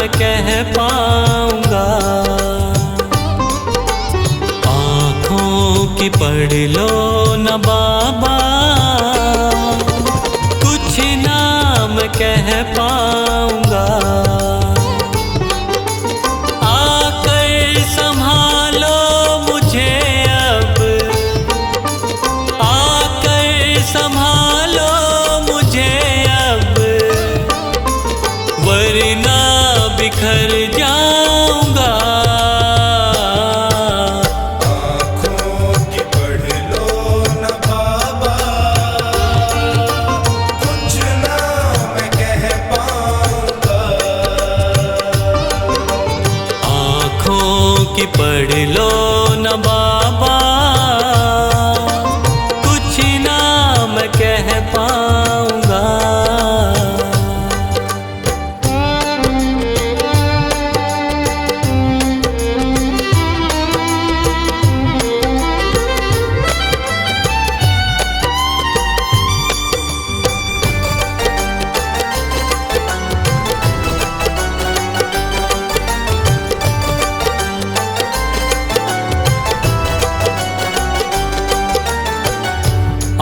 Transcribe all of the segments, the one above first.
कह पाऊंगा। आँखों की पढ़ लो न बाबा, कुछ नाम कह पाऊंगा। आकर संभालो मुझे अब, आकर संभालो मुझे अब, वरना बिखर जाऊंगा। आँखों की पढ़ लो न बाबा, कुछ ना मैं कह पाऊंगा। आँखों की पढ़ लो न बाबा, कुछ ना मैं कह पाऊंगा।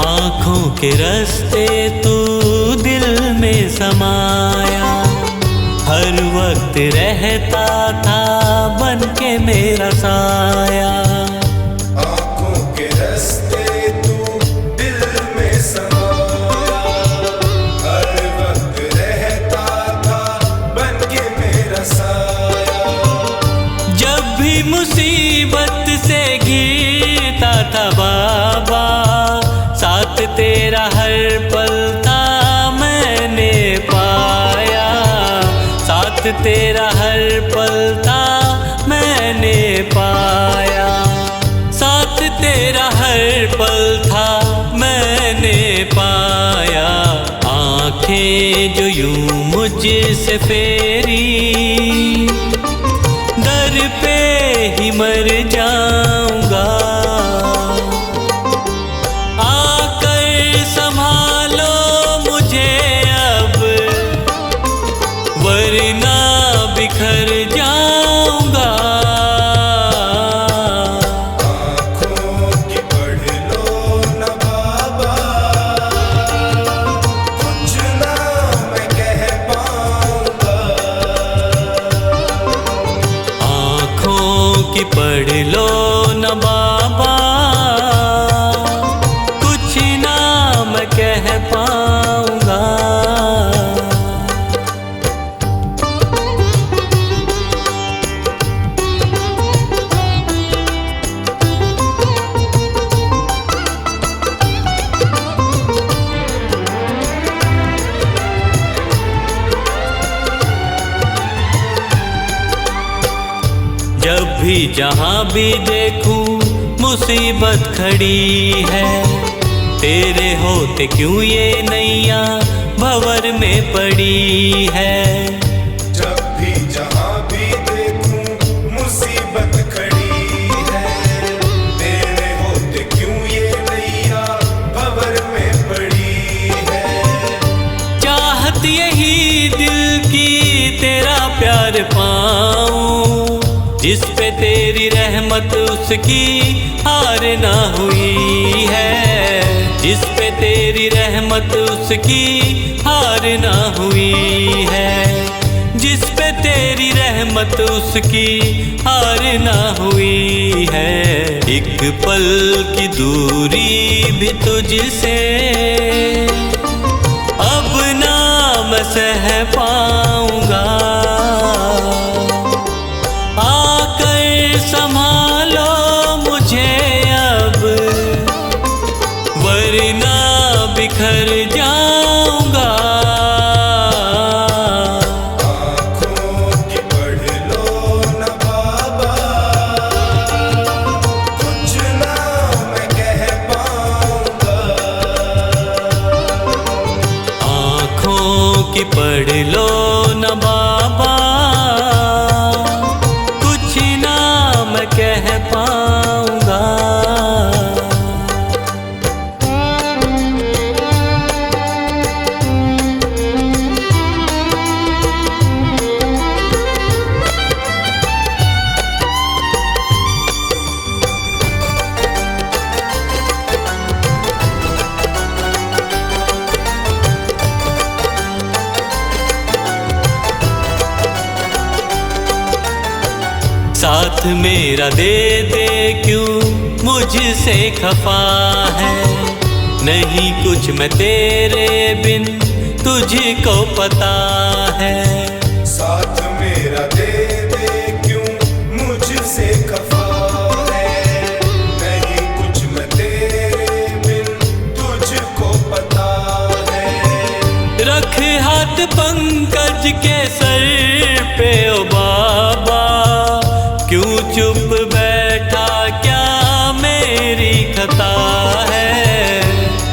आँखों के रास्ते तू दिल में समाया, हर वक्त रहता था बन के मेरा साया। आँखों के रास्ते तू दिल में समाया, हर वक्त रहता था बन के मेरा साया। जब भी मुसीबत से घिरता था बाबा, साथ तेरा हर पल था मैंने पाया। साथ तेरा हर पल था मैंने पाया। साथ तेरा हर पल था मैंने पाया। आंखें जो यूं मुझसे फेरी, दर पे ही मर जाऊंगा। आकर संभालो मुझे अब, वरना बिखर जाऊंगा। आँखों की पढ़ लो न बाबा, कुछ ना मैं कह पाऊंगा। आँखों की पढ़ लो न बाबा, कुछ ना मैं कह पाऊंगा। जब भी जहाँ भी देखूं मुसीबत खड़ी है, तेरे होते क्यों ये नैया भंवर में पड़ी है। जब भी जहाँ भी देखूं मुसीबत खड़ी है, तेरे होते क्यों ये नैया भंवर में पड़ी है। चाहत यही दिल की तेरा प्यार पाऊं, जिस पे तेरी रहमत उसकी हार ना हुई है। जिस पे तेरी रहमत उसकी हार ना हुई है। जिस पे तेरी रहमत उसकी हार ना हुई है। एक पल की दूरी भी तुझसे अब ना मैं सह पाऊंगा। आकर संभालो मुझे अब, वरना बिखर जाऊंगा। आँखों की पढ़ लो न बाबा, कुछ ना मैं कह पाऊंगा। आँखों की पढ़ लो न बाबा, कुछ ना मैं कह पाऊंगा। साथ मेरा दे दे क्यों मुझसे खफा है, नहीं कुछ मैं तेरे बिन तुझको पता है। साथ मेरा दे दे क्यों मुझसे खफा है, नहीं कुछ मैं तेरे बिन तुझको पता है। रख हाथ पंकज के सर पे ओ बाबा, क्यों चुप बैठा क्या मेरी खता है,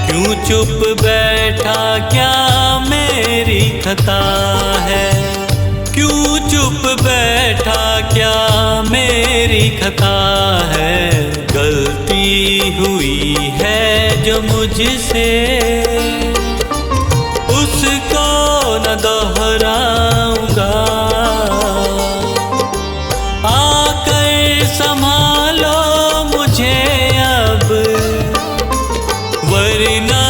क्यों चुप बैठा क्या मेरी खता है, क्यों चुप बैठा क्या मेरी खता है। गलती हुई है जो मुझसे उसको न दोहराऊंगा, आकर संभालो मुझे अब वरना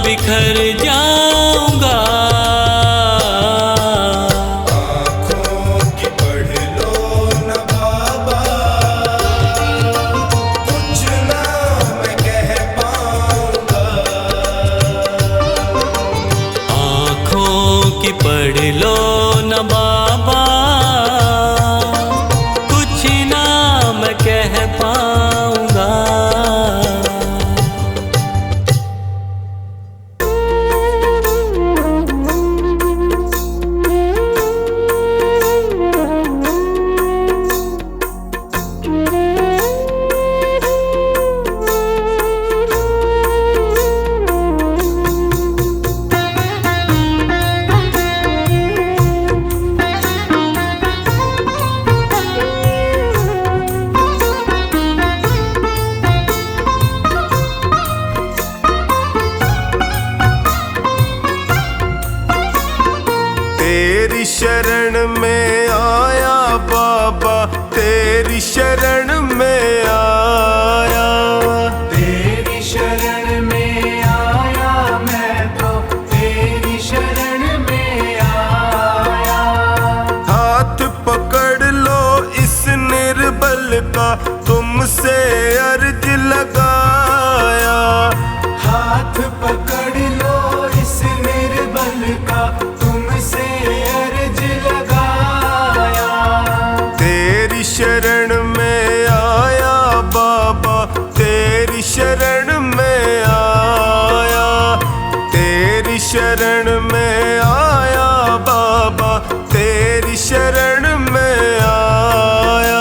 बिखर जाऊंगा। आँखों की पढ़ लो न बाबा, कुछ ना मैं कह पाऊंगा। आँखों की पढ़ लो न बाबा, कुछ ना मैं कह पाऊंगा। तेरी शरण में आया बाबा, तेरी शरण में आया, तेरी शरण में आया मैं तो तेरी शरण में आया। हाथ पकड़ लो इस निर्बल का, तुमसे अर्ज लगाया। हाथ पकड़ लो इस निर्बल का, तुमसे अर्ज लगाया। तेरी शरण में आया बाबा, तेरी शरण में आया, तेरी शरण में आया बाबा, तेरी शरण में आया।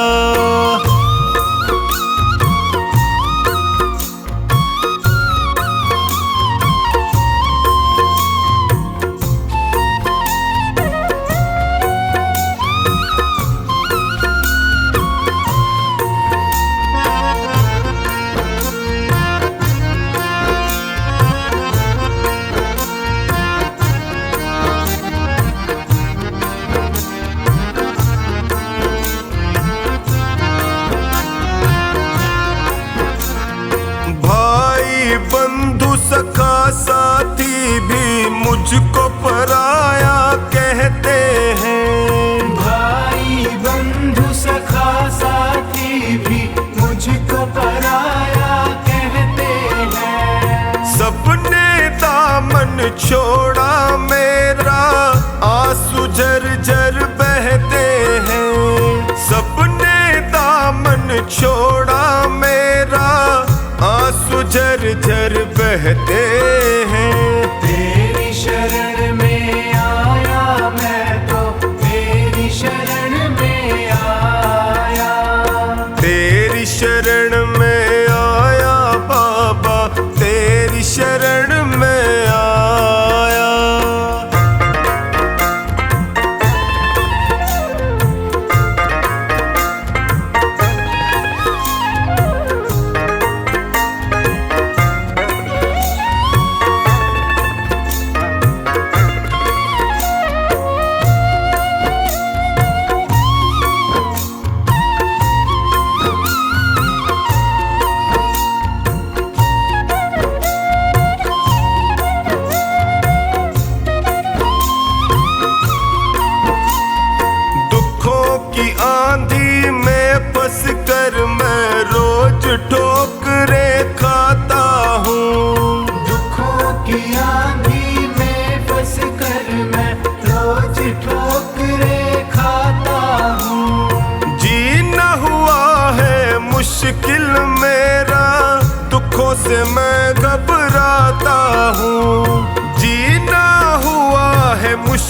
भाई बंधु सखा साथी भी मुझको पराया कहते हैं। भाई बंधु सखा साथी भी मुझको पराया कहते हैं। सबने दामन छोड़ा मेरा, आंसू झरझर बहते हैं। सबने दामन छोड़ा मेरा, आंसू झरझर बहते हैं। तेरी शरण में आया मैं तो तेरी शरण में आया। तेरी शरण में आया बाबा, तेरी शरण में आया।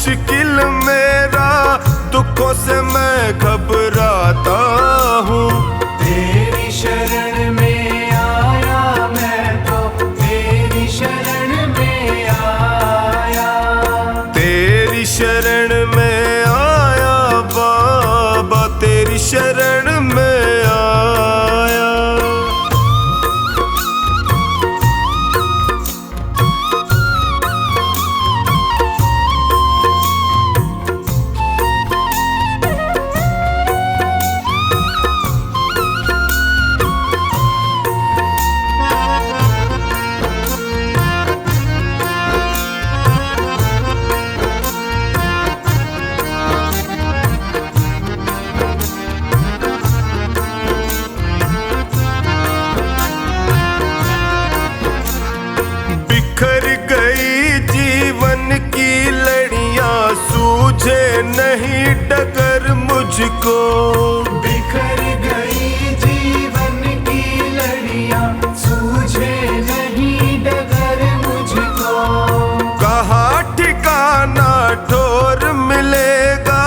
मुश्किल मेरा, दुखों से मैं घबराता हूँ। तेरी शरण में आया मैं तो, तेरी शरण में आया। तेरी शरण में आया बाबा, तेरी शरण में आया। बिखर गई जीवन की लड़ियां, सूझे नहीं डगर मुझको। बिखर गई जीवन की लड़ियां, सूझे नहीं डगर मुझको। कहाँ ठिकाना ठोर मिलेगा,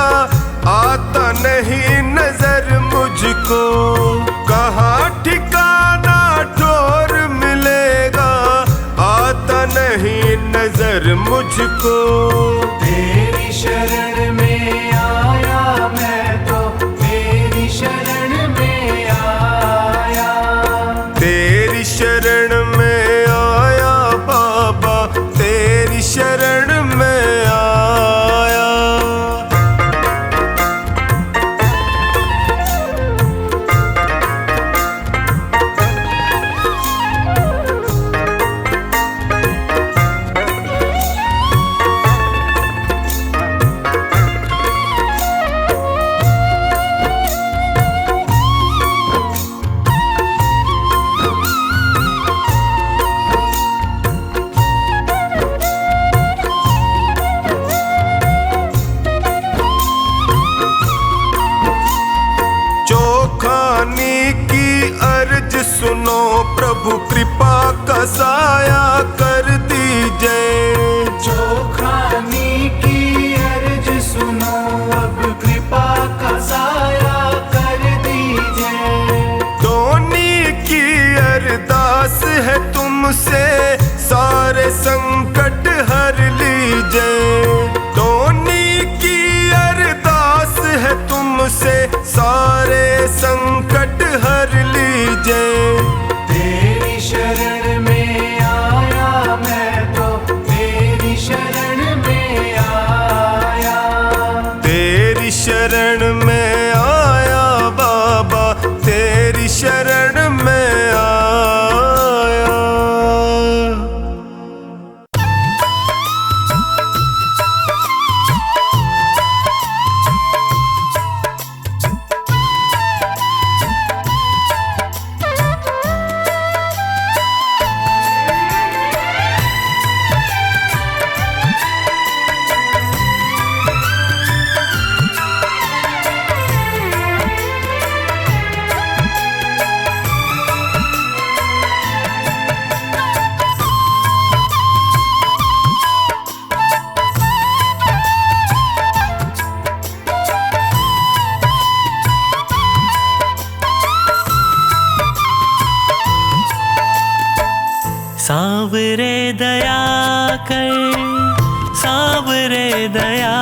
आता नहीं नजर मुझको। कहाँ ठिकाना ठोर मिलेगा, आता नहीं नजर मुझको। तेरी शरण में आया मैं तो, तेरी शरण में आया। तेरी शरण में आया बाबा, तेरी शरण में आया। चौखानी की अर्ज सुनो प्रभु, कृपा का साया कर दीजिए। चौखानी की अर्ज सुनो, अब कृपा का साया कर दीजिए। धोनी की अरदास है तुमसे, सारे संकट हर लीजिए। धोनी की अरदास है तुमसे, सारे संकट हर लीजिए। तेरी शरण में आया मैं तो, तेरी शरण में आया। तेरी शरण में आया बाबा, तेरी शरण में आया। सांवरे दया कर, सांवरे दया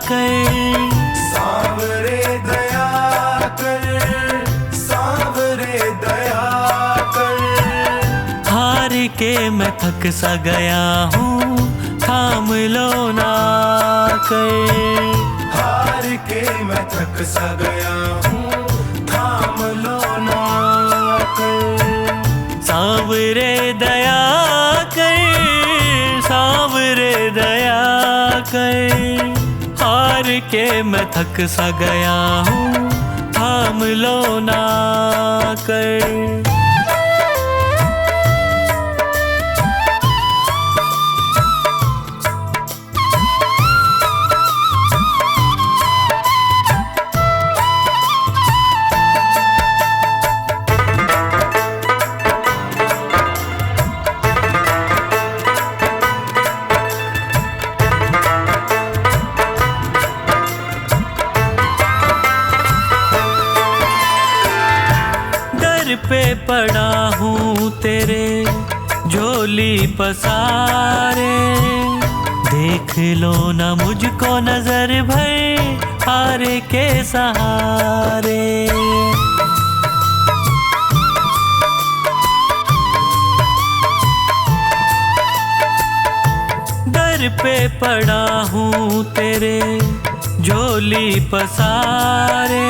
कर। सांवरे दया कर, सांवरे दया कर। हार के मैं थक सा गया हूँ, थाम लो ना कर। हार के मैं थक सा गया हूँ, थाम लो ना कर। सांवरे दया कर, सांवरे दया कर। हार के मैं थक सा गया हूँ, थाम लो ना कर। पे पड़ा हूँ तेरे झोली पसारे, देख लो ना मुझको नजर भर हारे के सहारे। दर पे पड़ा हूँ तेरे झोली पसारे,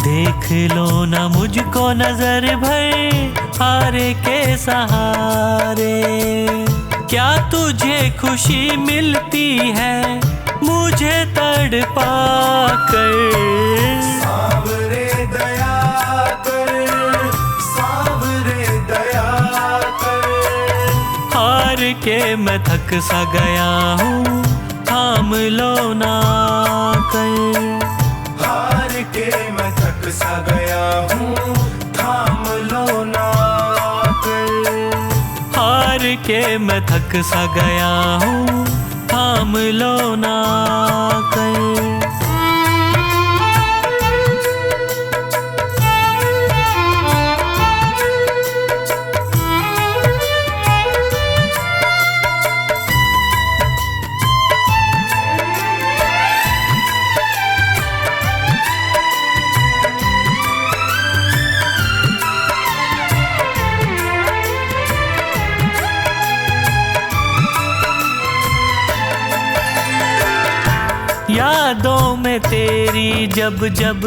देख लो ना मुझको नजर भर हारे के सहारे। क्या तुझे खुशी मिलती है मुझे तड़पा कर? सावरे दया कर, सावरे दया कर। हार के मैं थक सा गया हूँ, थाम लो ना कर। हार के मैं थक सा गया हूँ, थाम लो ना कर। हार के मैं थक सा गया हूँ, थाम लो ना कर। यादों में तेरी जब जब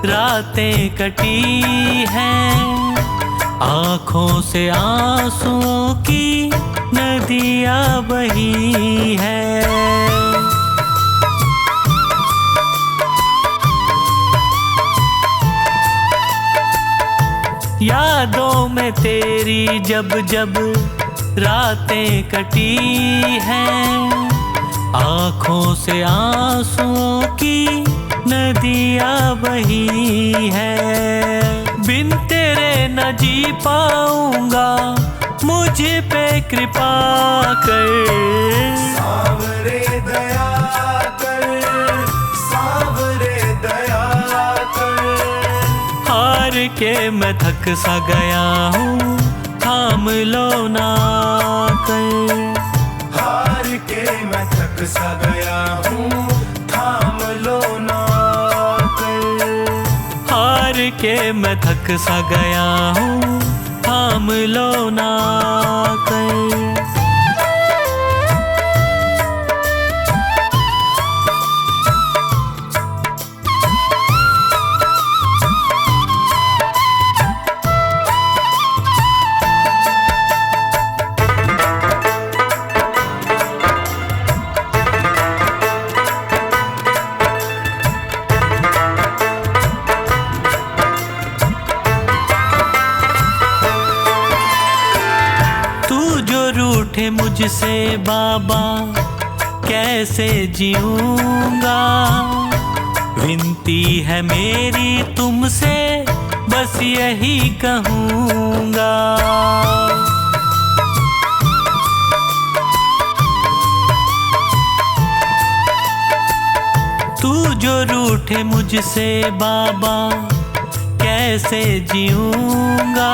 रातें कटी हैं, आँखों से आंसुओं की नदियाँ बही हैं। यादों में तेरी जब जब रातें कटी हैं, आँखों से आंसुओं की नदियाँ बही है। बिन तेरे न जी पाऊंगा, मुझ पे कृपा कर। सावरे दया कर, सावरे दया कर। हार के मैं थक सा गया हूँ, थाम लो ना कर। हार के मैं थक सा गया हूँ, थाम लो ना कर। हार के मैं थक सा गया हूँ, थाम लो ना कर। रूठे मुझसे बाबा कैसे जीऊंगा, विनती है मेरी तुमसे बस यही कहूँगा। तू जो रूठे मुझसे बाबा कैसे जीऊंगा,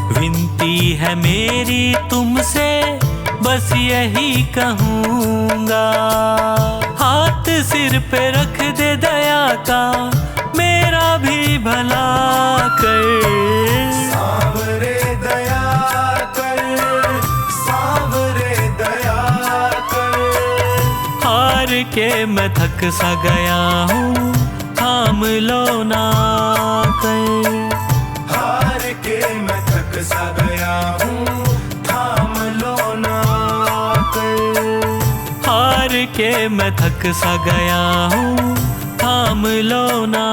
विनती है मेरी तुमसे बस यही कहूँगा। हाथ सिर पे रख दे दया का, मेरा भी भला कर। सावरे दया कर, सावरे दया कर। हार के मैं थक सा गया हूँ, थाम लो ना कर। हार के मैं थक सा गया हूँ, थाम लो ना कर। हार के मैं थक सा गया हूँ, थाम लो ना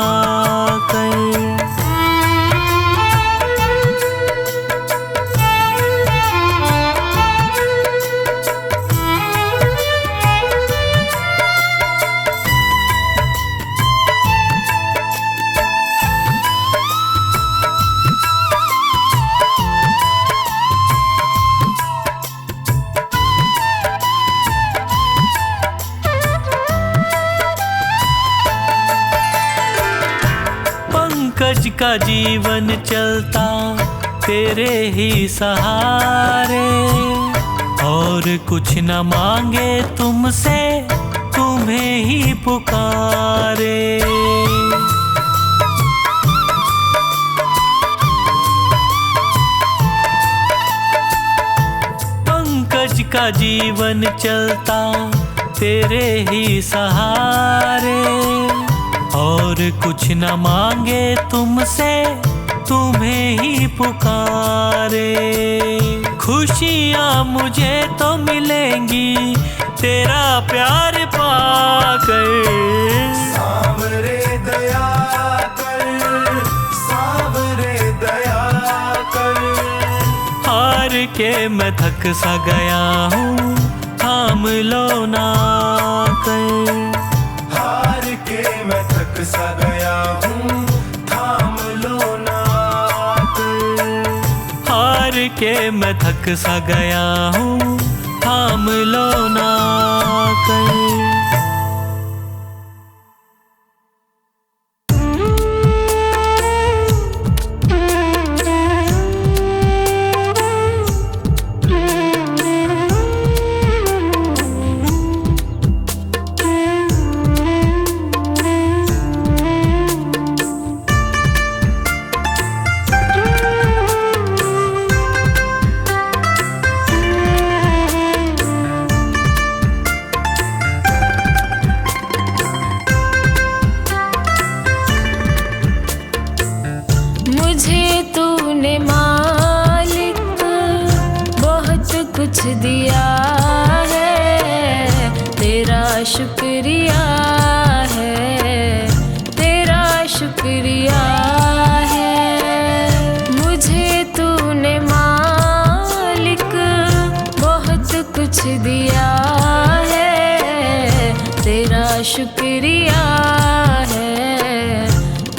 कर। पंकज का जीवन चलता तेरे ही सहारे, और कुछ न मांगे तुमसे, तुम्हें ही पुकारे। पंकज का जीवन चलता तेरे ही सहारे, और कुछ न मांगे तुमसे, तुम्हें ही पुकारे। खुशियाँ मुझे तो मिलेंगी तेरा प्यार पाकर। सांवरे दया कर, सांवरे दया कर। हार के मैं थक सा गया हूँ, थाम लो ना कर। हार के मैं थक सा गया हूँ, थाम लो ना कर। हार के मैं थक सा गया हूँ, थाम लो ना कर। मुझे तूने मालिक बहुत कुछ दिया है, तेरा शुक्रिया है, तेरा शुक्रिया है। मुझे तूने मालिक बहुत कुछ दिया है, तेरा शुक्रिया है,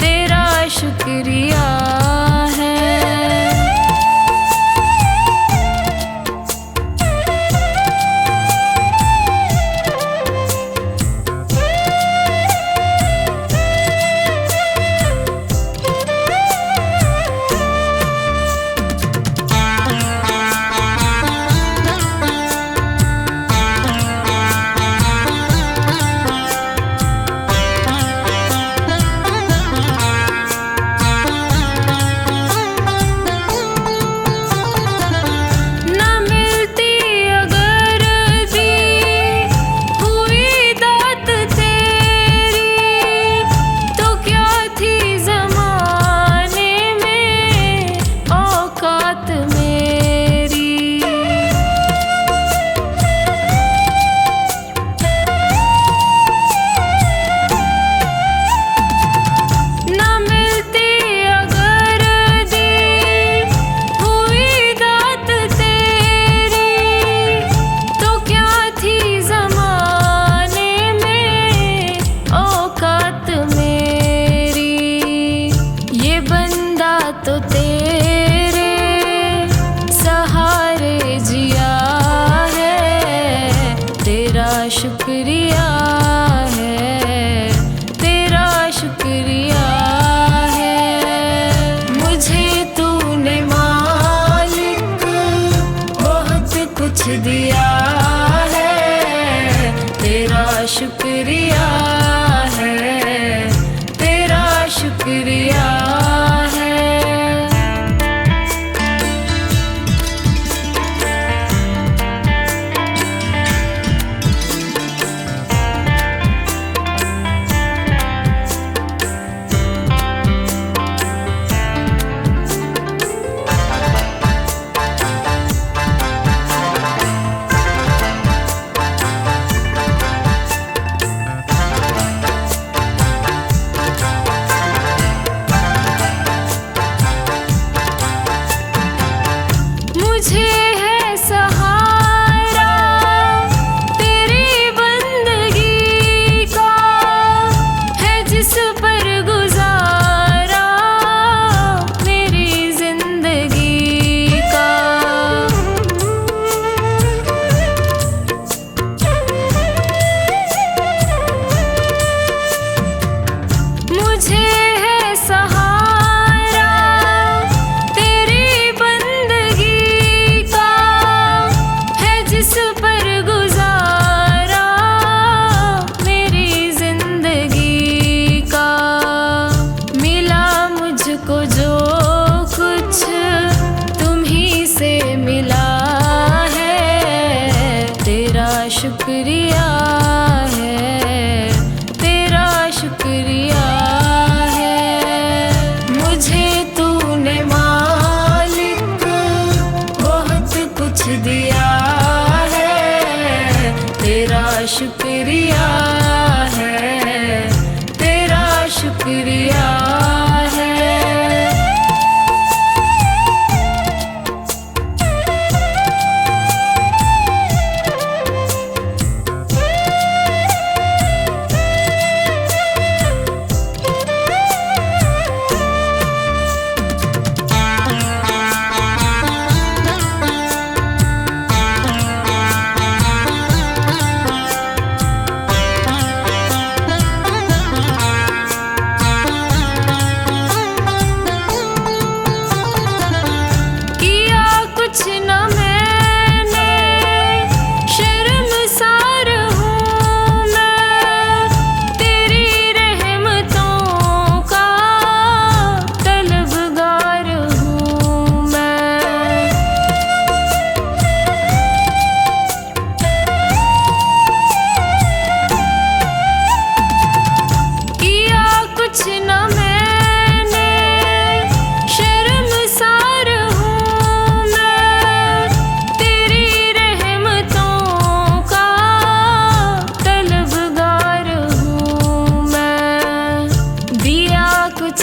तेरा शुक्रिया है। शुक्रिया है, तेरा शुक्रिया है। मुझे तूने मालिक बहुत कुछ दिया है, तेरा शुक्रिया है, तेरा शुक्रिया है।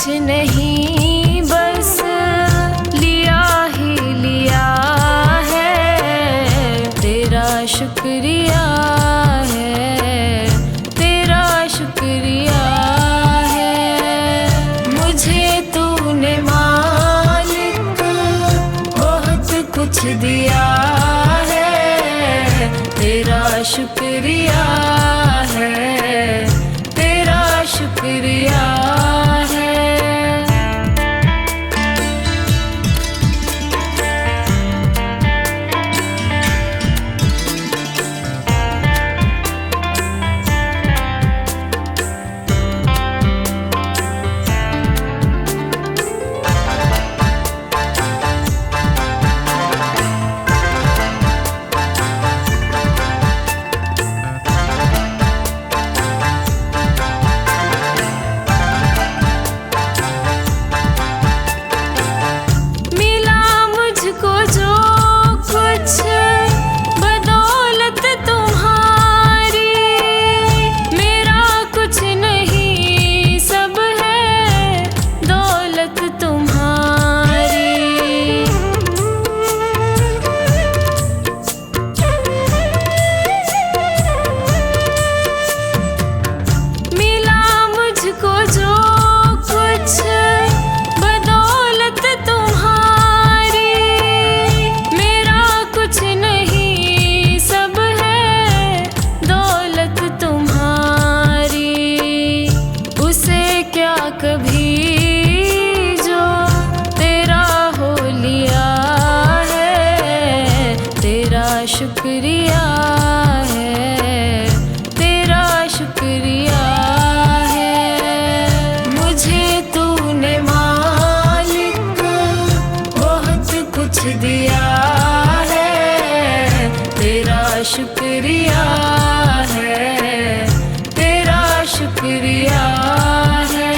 कुछ नहीं, बस लिया ही लिया है। तेरा शुक्रिया है, तेरा शुक्रिया है। मुझे तूने मालिक बहुत कुछ दिया है। तेरा शुक्रिया है, तेरा शुक्रिया है। शुक्रिया है, तेरा शुक्रिया है। मुझे तूने मालिक बहुत कुछ दिया है। तेरा शुक्रिया है, तेरा शुक्रिया है।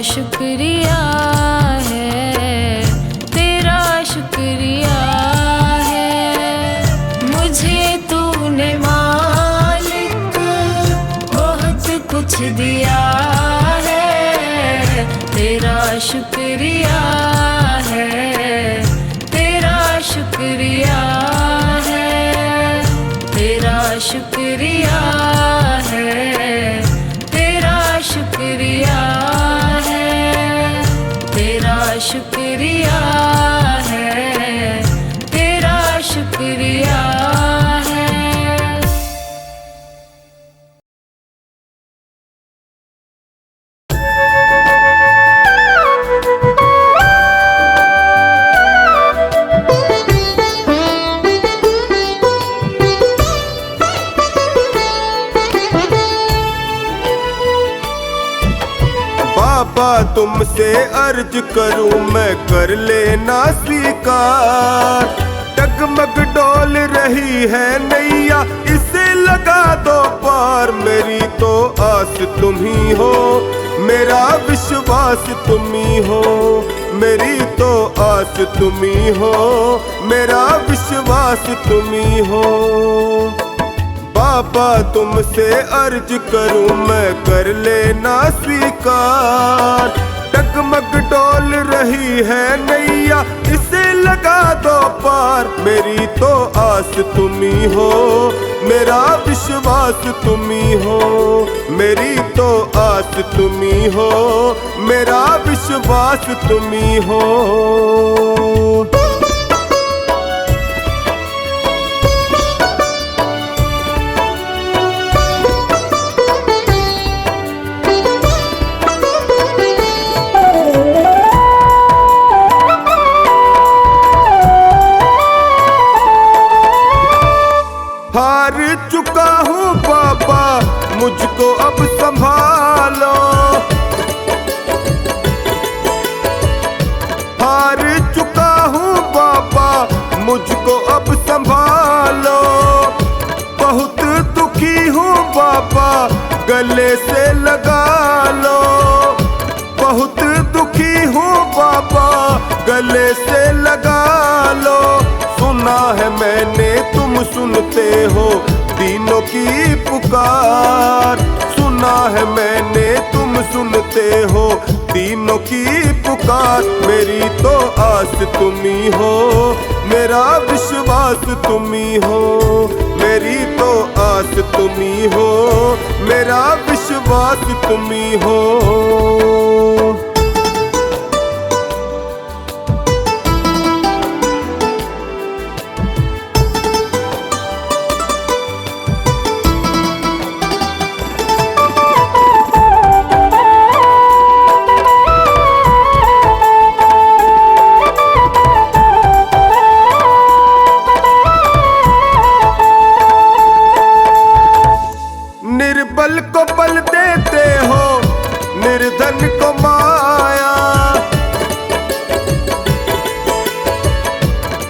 शुक्रिया है, तेरा शुक्रिया है। मुझे तूने मालिक बहुत कुछ दिया है। तेरा शुक्रिया है, तेरा शुक्रिया है। तेरा शुक्रिया है, तेरा शुक्रिया है। तेरा शुक्रिया है, तेरा शुक्रिया है। बाबा तुमसे अर्ज करूं मैं, कर लेना स्वीकार। डगमग डोल रही है नैया, इसे लगा दो पार। मेरी तो आस तुम ही हो, मेरा विश्वास तुम ही हो। मेरी तो आस तुम ही हो, मेरा विश्वास तुम ही हो। बाबा तुमसे अर्ज करूं मैं, कर लेना स्वीकार। डगमग डोल रही है नैया, इसे लगा दो पार। मेरी तो आस तुम्ही हो, मेरा विश्वास तुम्ही हो। मेरी तो आस तुम्ही हो, मेरा विश्वास तुम्ही हो। हार चुका हूँ बाबा, मुझको अब संभालो। हार चुका हूँ बाबा, मुझको अब संभालो। बहुत दुखी हूँ बाबा, गले से लगा लो। बहुत दुखी हूँ बाबा, गले से लगा लो। सुना है मैंने तुम सुनते हो दीनों की पुकार। सुना है मैंने तुम सुनते हो दीनों की पुकार। मेरी तो आस तुम्ही हो, मेरा विश्वास तुम्ही हो। मेरी तो आस तुम्ही हो, मेरा विश्वास तुम्ही हो। निर्बल को बल देते हो, निर्धन को माया।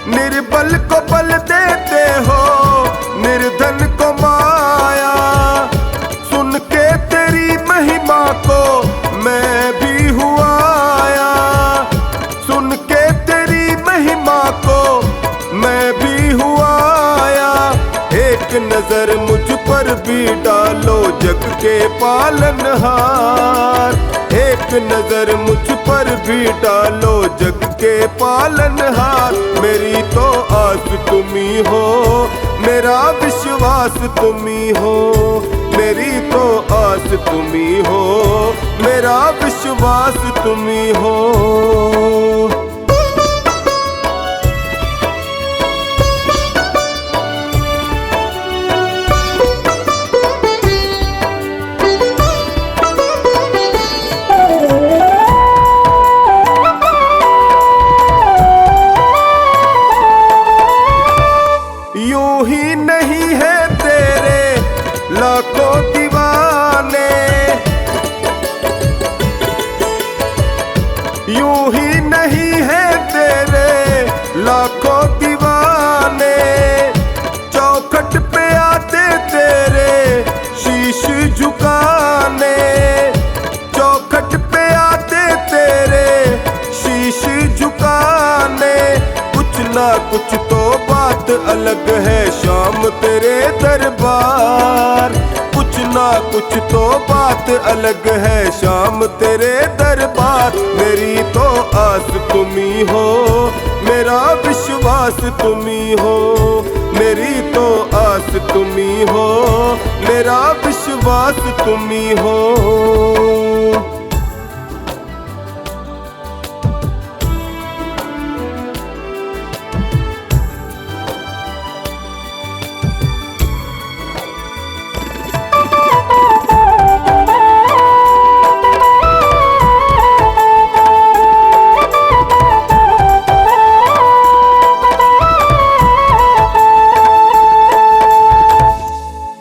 निर्बल को बल देते हो, निर्धन को माया। सुन के तेरी महिमा को मैं भी हुआ आया। सुन के तेरी महिमा को मैं भी हुआ आया। एक नजर मुझ पर भी डालो जग के पालनहार। एक नजर मुझ पर भी डालो जग के पालनहार। मेरी तो आस तुम्ही हो, मेरा विश्वास तुम्ही हो। मेरी तो आस तुम्ही हो, मेरा विश्वास तुम्ही हो। यूं ही नहीं है तेरे लाखों दीवाने। यूं ही नहीं है तेरे लाखों दीवाने। चौखट पे आते तेरे शीश झुकाने। चौखट पे आते तेरे शीश झुकाने। कुछ ना कुछ तो बात अलग है शाम तेरे दरबार। कुछ ना कुछ तो बात अलग है शाम तेरे दरबार। मेरी तो आस तुम्ही हो, मेरा विश्वास तुम्ही हो। मेरी तो आस तुम्ही हो, मेरा विश्वास तुम्ही हो।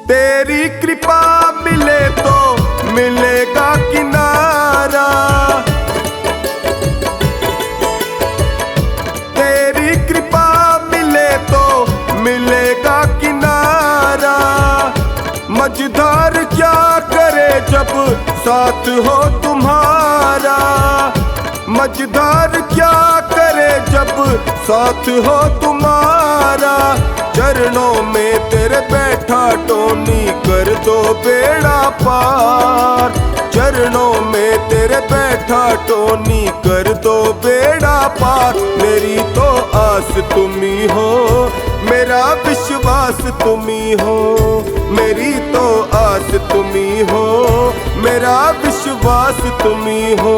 तेरी कृपा मिले तो मिलेगा किनारा। तेरी कृपा मिले तो मिलेगा किनारा। मझधार क्या करे जब साथ हो तुम्हारा। मझधार क्या करे जब साथ हो तुम्हारा। चरणों में तेरे बैठ बैठा टोनी कर दो बेड़ा पार। चरणों में तेरे बैठा टोनी कर दो बेड़ा पार। मेरी तो आस तुम्ही हो, मेरा विश्वास तुम्ही हो। मेरी तो आस तुम्ही हो, मेरा विश्वास तुम्ही हो।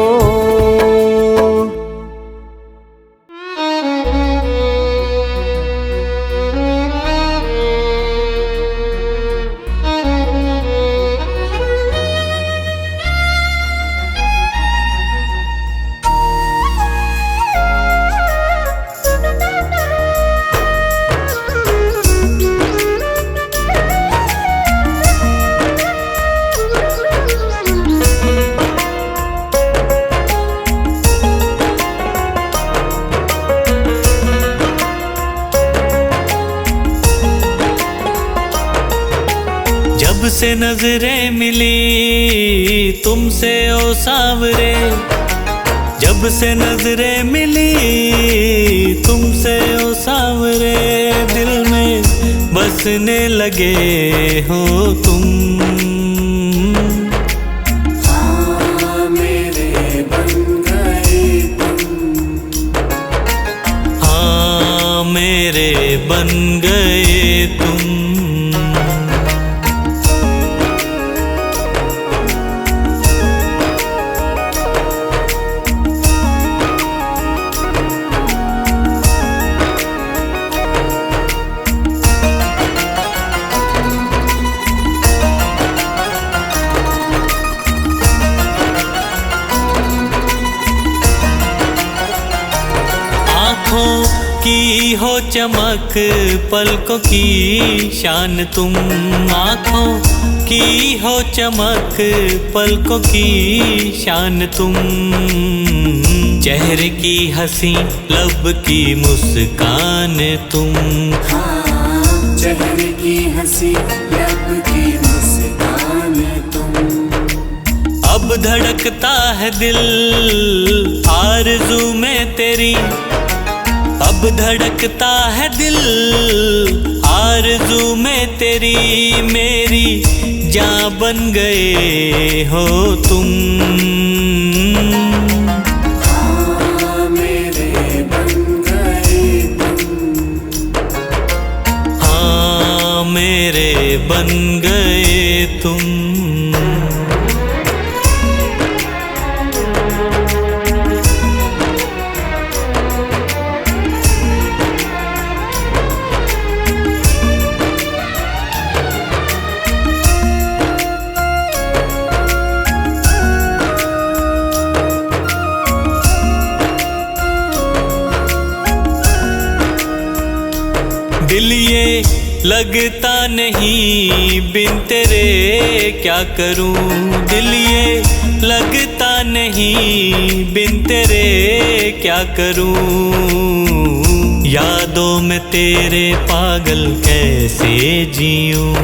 जब से नजरें मिली तुमसे ओ सांवरे, जब से नजरें मिली तुमसे ओ सांवरे, दिल में बसने लगे हो तुम। हाँ मेरे बन गए तुम, हाँ मेरे बन गए तुम। की हो चमक पलकों की शान तुम, आँखों की हो चमक पलकों की शान तुम। चेहरे की हंसी लब की मुस्कान तुम, हाँ चेहरे की हंसी लब की मुस्कान तुम। अब धड़कता है दिल आरज़ू में तेरी, अब धड़कता है दिल आरज़ू में तेरी। मेरी जान बन गए हो तुम। हाँ मेरे बन गए तुम, हाँ मेरे बन गए तुम। दिल ये लगता नहीं बिन तेरे क्या करूं, दिल ये लगता नहीं बिन तेरे क्या करूं। यादों में तेरे पागल कैसे जीऊं,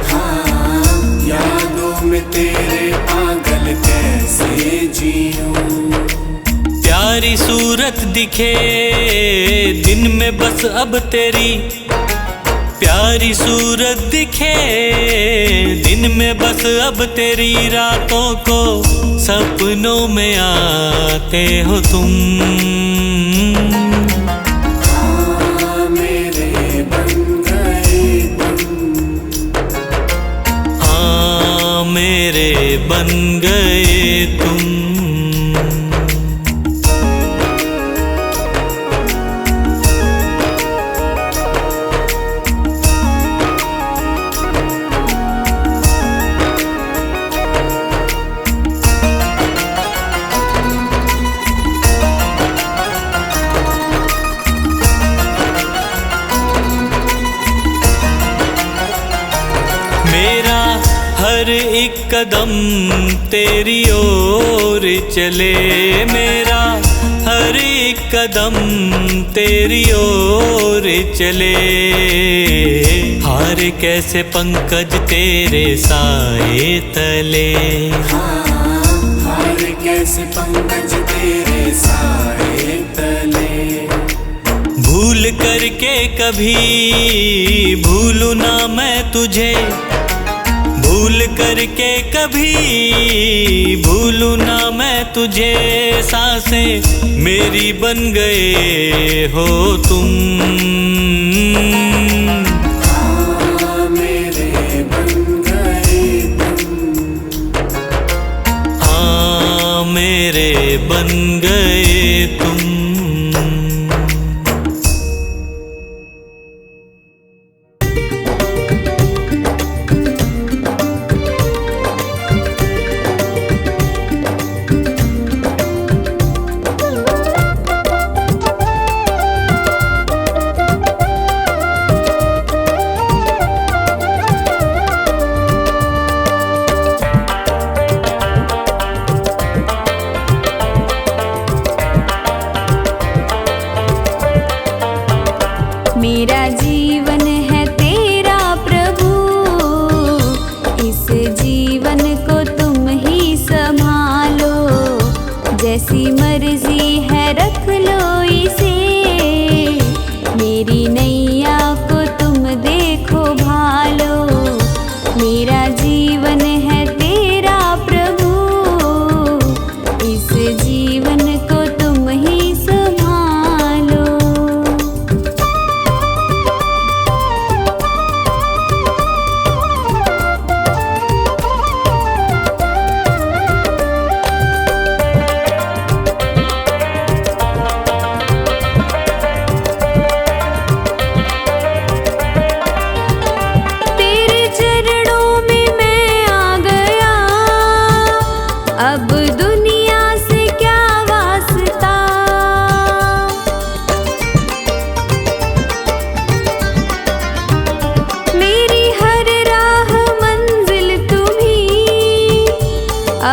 हाँ यादों में तेरे पागल कैसे जीऊं। प्यारी सूरत दिखे दिन में बस अब तेरी, प्यारी सूरत दिखे दिन में बस अब तेरी। रातों को सपनों में आते हो तुम। हाँ मेरे बन गए तुम, हाँ मेरे बन गए तुम। मेरा हर एक कदम तेरी ओर चले, मेरा हर एक कदम तेरी ओर चले। हार कैसे पंकज तेरे साए तले, हार कैसे पंकज तेरे साए तले। भूल करके कभी भूलूं ना मैं तुझे, भूल करके कभी भूलूं ना मैं तुझे। सांसें मेरी बन गए हो तुम, हाँ मेरे बन गए तुम, हाँ मेरे बन गए तुम। मेरा जीवन है तेरा प्रभु, इस जीवन को तुम ही संभालो। जैसी मर्जी है रख लो इसे, मेरी नैया को तुम देखो भालो। मेरा जीवन है तेरा प्रभु, इस जीवन को तुम ही संभालो। तेरे चरणों में मैं आ गया, अब दुनिया से क्या वास्ता। मेरी हर राह मंजिल तुम्ही,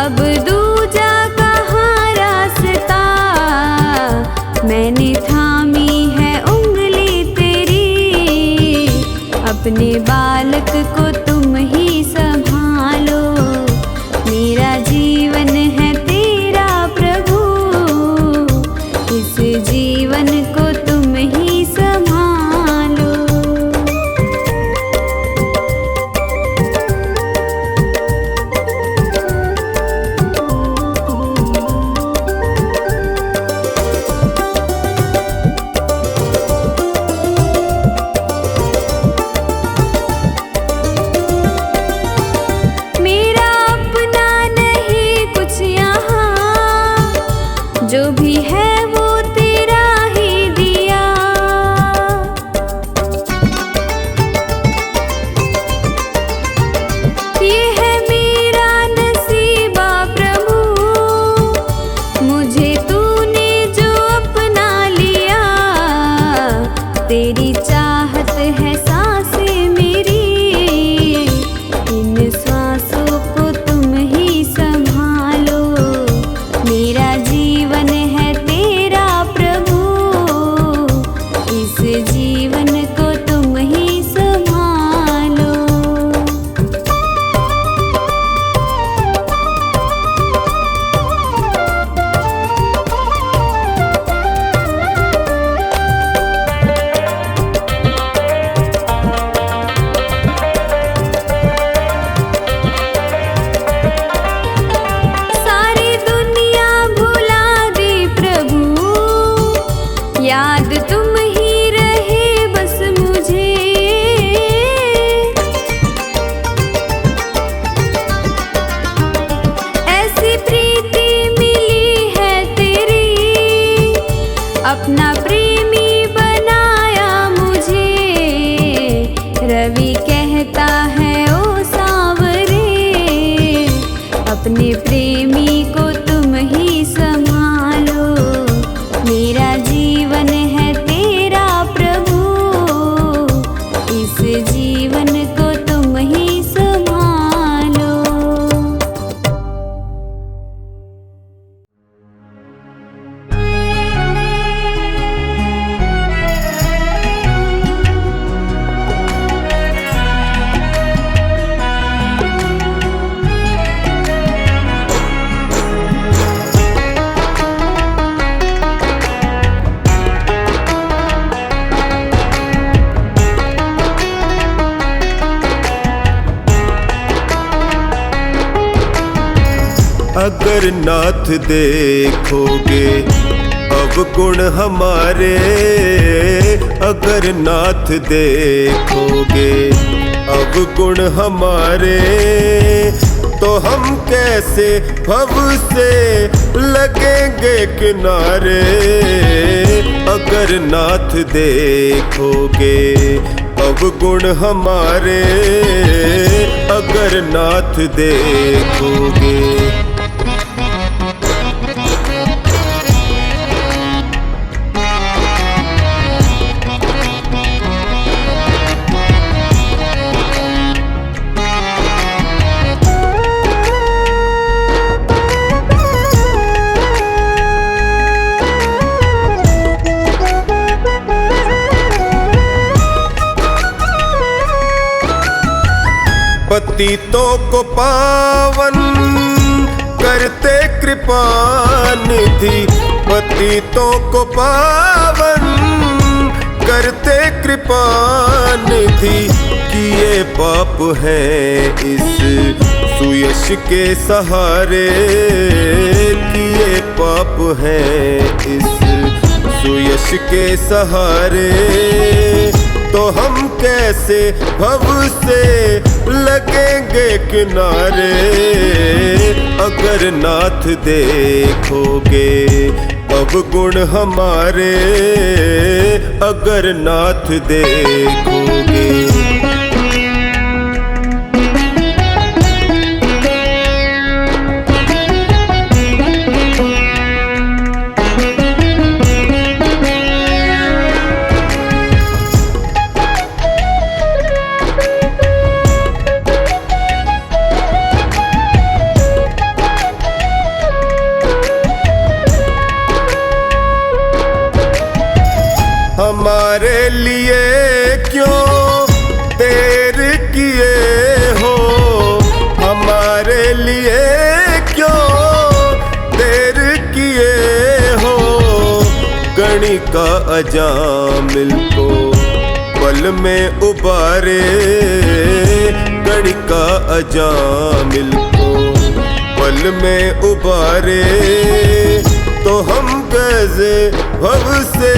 अब दूजा कहाँ रास्ता। मैंने थामी है उंगली तेरी, अपने बालक को तुम ही संभालो। मेरा जीवन है तेरा प्रभु, इस जीवन को तुम ही संभालो। मेरा अपना नहीं कुछ यहाँ, जो भी है वो तेरा ही दिया। ये है मेरा नसीबा प्रभु, मुझे तूने जो अपना लिया। तेरी चाहत है सांसें मेरी, इन सांसों को तुम ही संभालो। मेरा जीवन है तेरा प्रभु, इस जीवन को तुम ही संभालो। सारी दुनिया भुला दी प्रभु, याद तुम ही रहे बस मुझे। ऐसी प्रीति मिली है तेरी, अपना प्रेमी बनाया मुझे। रवि कहता है ओ सांवरे, अपने प्रेमी को तुम ही संभालो। मेरा जीवन है तेरा प्रभु, इस जीवन को तुम ही संभालो। अगर नाथ देखोगे अवगुण हमारे, अगर नाथ देखोगे अवगुण हमारे, तो हम कैसे भव से लगेंगे किनारे। अगर नाथ देखोगे अवगुण हमारे, अगर नाथ देखोगे। पतितों को पावन करते कृपा निधि, पतितों को पावन करते कृपा निधि। किए पाप हैं इस सुयश के सहारे, किए पाप हैं इस सुयश के सहारे, तो हम कैसे भव से लगेंगे किनारे। अगर नाथ देखोगे अवगुण हमारे, अगर नाथ देखोगे। हमारे लिए क्यों देर किए हो, हमारे लिए क्यों देर किए हो। गणिका अजामिल को पल में उबारे, गणिका अजामिल को पल में उबारे, तो हम कैसे भव से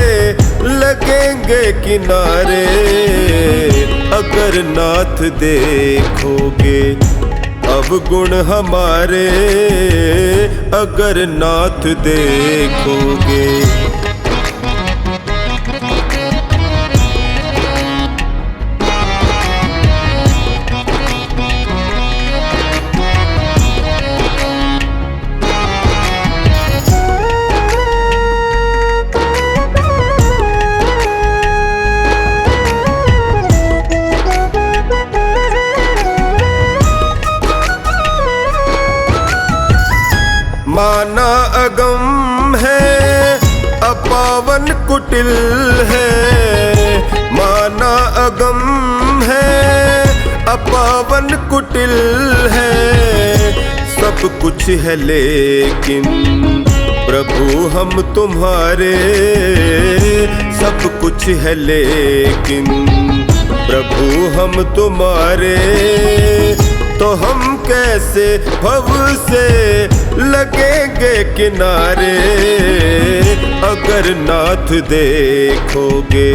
लगेंगे किनारे। अगर नाथ देखोगे अवगुण हमारे, अगर नाथ देखोगे। माना अगम है अपावन कुटिल है, माना अगम है अपावन कुटिल है। सब कुछ है लेकिन प्रभु हम तुम्हारे, सब कुछ है लेकिन प्रभु हम तुम्हारे, तो हम कैसे भव से लगेंगे किनारे। अगर नाथ देखोगे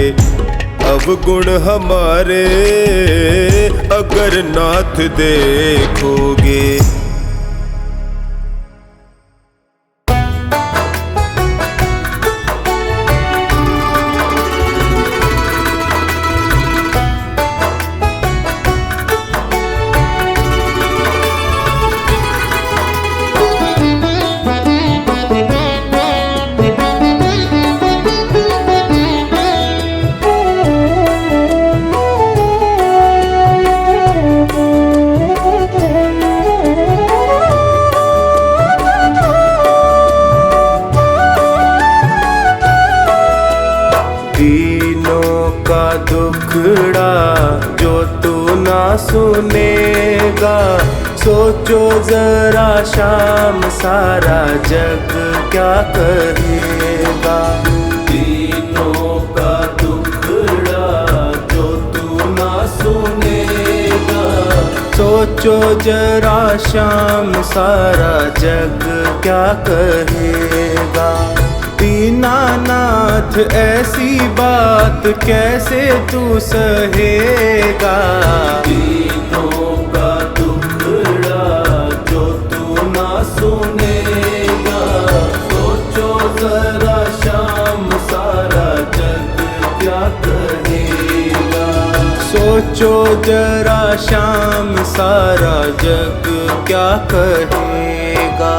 अवगुण हमारे, अगर नाथ देखोगे। दुखड़ा जो तू ना सुनेगा, सोचो जरा शाम सारा जग क्या करेगा। दीनों का दुखड़ा जो तू ना सुनेगा, सोचो जरा शाम सारा जग क्या कहेगा। दीनानाथ ऐसी बात कैसे तू सहेगा। दीनों का दुखड़ा जो तू ना सुनेगा। सोचो जरा शाम सारा जग क्या कहेगा। सोचो जरा शाम सारा जग क्या कहेगा।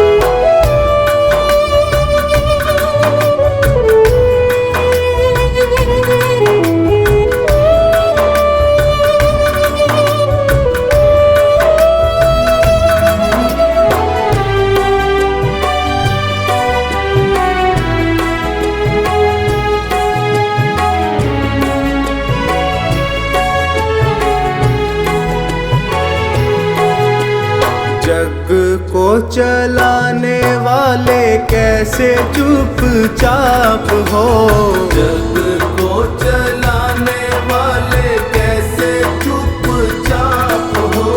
जग को चलाने वाले कैसे चुपचाप हो। जग को चलाने वाले कैसे चुपचाप हो।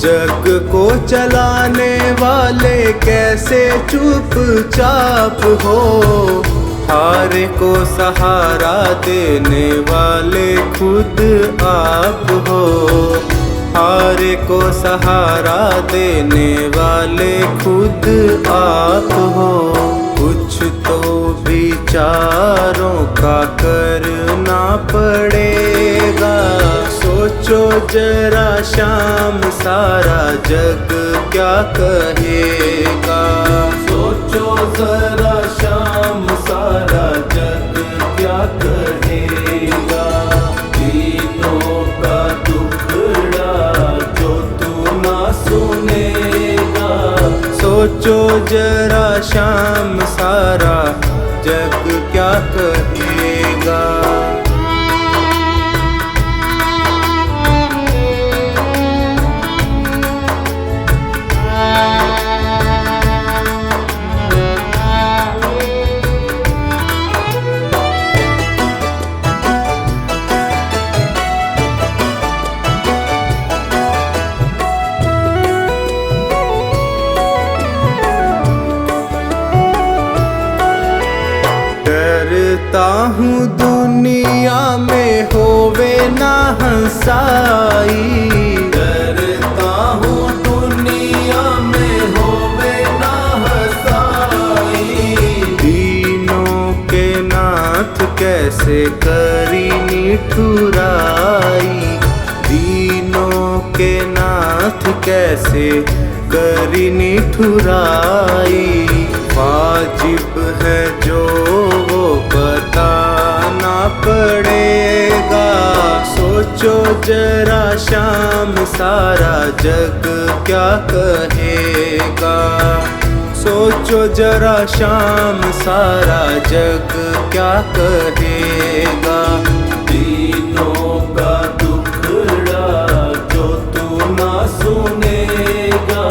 जग को चलाने वाले कैसे चुपचाप हो। हारे को सहारा देने वाले खुद आप हो। हारे को सहारा देने वाले खुद आप हो। कुछ तो विचारों का करना पड़ेगा। सोचो जरा शाम सारा जग क्या कहेगा। सोचो जरा शाम सारा जग क्या कहेगा। दीनों का दुखड़ा जो तू ना सुनेगा। सोचो जरा शाम सारा जग क्या कहेगा। डरता हूँ दुनिया में होवे ना हंसाई। डरता हूँ दुनिया में होवे ना हंसाई। दीनों के नाथ कैसे करी निठुराई। दीनों के नाथ कैसे करी निठुराई। वाजिब है जो वो बताना पड़ेगा। सोचो जरा शाम सारा जग क्या कहेगा। सोचो जरा शाम सारा जग क्या कहेगा। दीनों का दुखड़ा जो तू ना सुनेगा।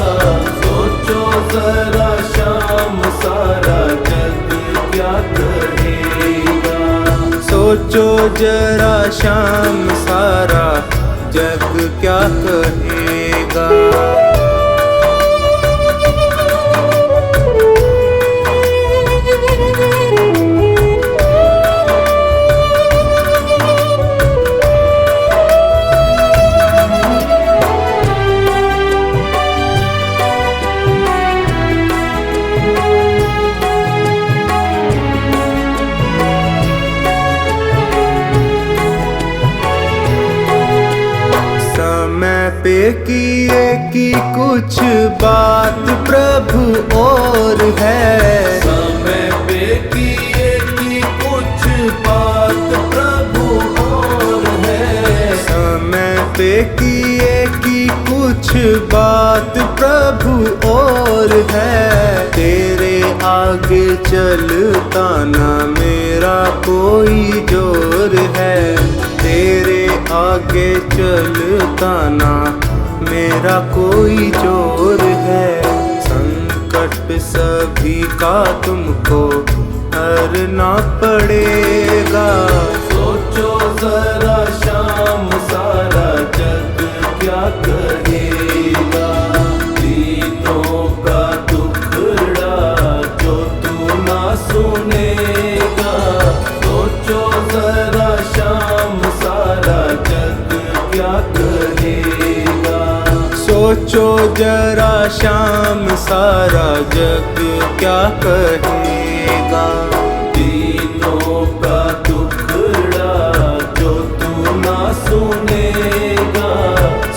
सोचो जरा शाम सारा जग क्या कहेगा। सोचो जरा शाम सारा जग क्या कहेगा। पे किए की कुछ बात प्रभु और है। समय पे किए की कुछ बात प्रभु और है। समय पे किए की कुछ बात प्रभु और है। तेरे आगे चलता ना मेरा कोई जोर है। तेरे आगे चलता ना मेरा कोई जोर है। संकट सभी का तुमको हरना पड़ेगा। सोचो जरा शाम सारा जग क्या करे। क्या कहेगा। सोचो जरा शाम सारा जग क्या कहेगा। दीनों का दुखड़ा जो तू ना सुनेगा।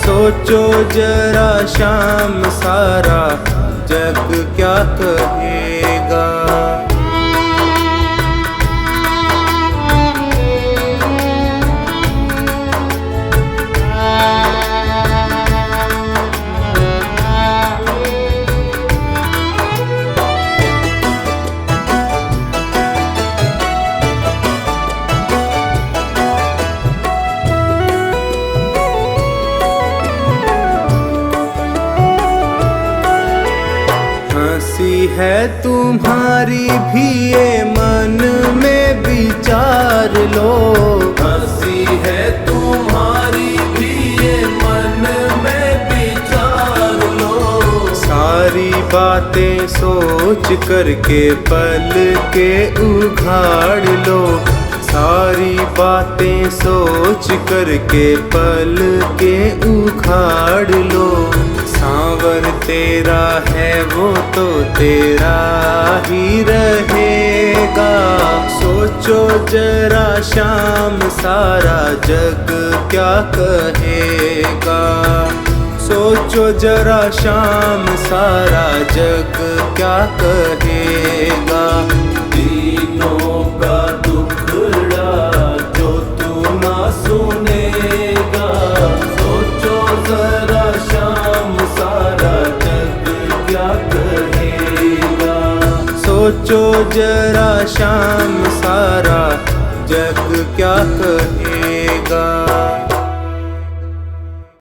सोचो जरा शाम सारा जग क्या कहेगा। हंसी है तुम्हारी भी ये मन में विचार लो। हंसी है तुम्हारी भी ये मन में विचार लो। सारी बातें सोच करके पल के उघाड़ लो। सारी बातें सोच करके पल के उघाड़ लो। सांवर तेरा है वो तो तेरा ही रहेगा। सोचो जरा शाम सारा जग क्या कहेगा। सोचो जरा शाम सारा जग क्या कहेगा। दीनों का दुखड़ा जो तू ना सुनेगा। सोचो जरा शाम सारा जग क्या कहेगा। सोचो जरा शाम सारा जग क्या कहेगा।